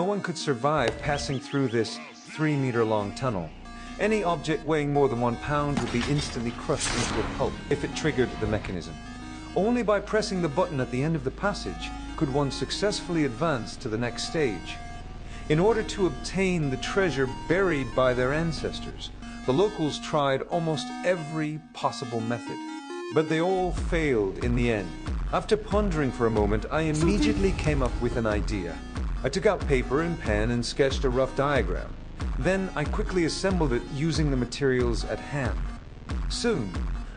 No one could survive passing through this 3-meter-long tunnel. Any object weighing more than 1 pound would be instantly crushed into a pulp if it triggered the mechanism. Only by pressing the button at the end of the passage could one successfully advance to the next stage. In order to obtain the treasure buried by their ancestors, the locals tried almost every possible method, but they all failed in the end. After pondering for a moment, I immediately came up with an idea. I took out paper and pen and sketched a rough diagram. Then I quickly assembled it using the materials at hand. Soon,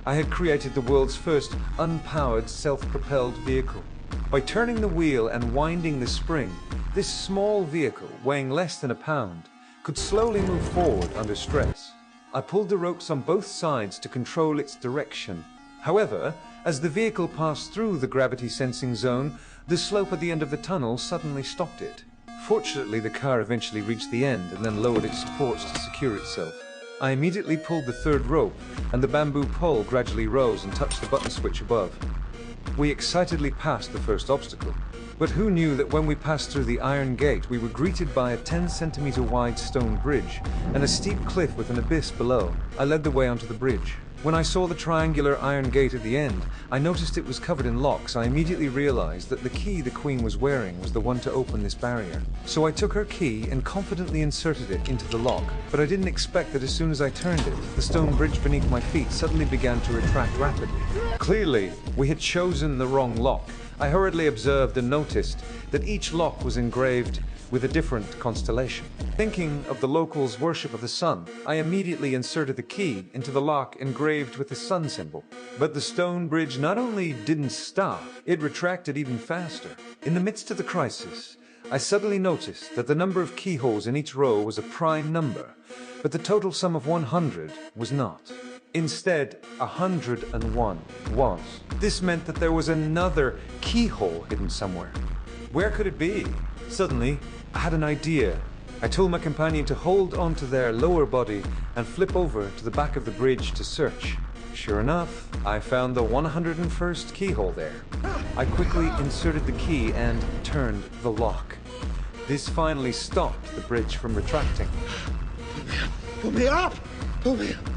I had created the world's first unpowered self-propelled vehicle. By turning the wheel and winding the spring, this small vehicle, weighing less than 1 pound, could slowly move forward under stress. I pulled the ropes on both sides to control its direction. However, as the vehicle passed through the gravity-sensing zone, the slope at the end of the tunnel suddenly stopped it. Fortunately, the car eventually reached the end and then lowered its supports to secure itself. I immediately pulled the third rope, and the bamboo pole gradually rose and touched the button switch above. We excitedly passed the first obstacle. But who knew that when we passed through the iron gate, we were greeted by a 10-centimeter wide stone bridge and a steep cliff with an abyss below. I led the way onto the bridge. When I saw the triangular iron gate at the end, I noticed it was covered in locks. I immediately realized that the key the Queen was wearing was the one to open this barrier. So I took her key and confidently inserted it into the lock. But I didn't expect that as soon as I turned it, the stone bridge beneath my feet suddenly began to retract rapidly. Clearly, we had chosen the wrong lock. I hurriedly observed and noticed that each lock was engraved with a different constellation. Thinking of the locals' worship of the sun, I immediately inserted the key into the lock engraved with the sun symbol. But the stone bridge not only didn't stop, it retracted even faster. In the midst of the crisis, I suddenly noticed that the number of keyholes in each row was a prime number, but the total sum of 100 was not. Instead, 101 was. This meant that there was another keyhole hidden somewhere. Where could it be? Suddenly, I had an idea. I told my companion to hold onto their lower body and flip over to the back of the bridge to search. Sure enough, I found the 101st keyhole there. I quickly inserted the key and turned the lock. This finally stopped the bridge from retracting. Pull me up! Pull me up!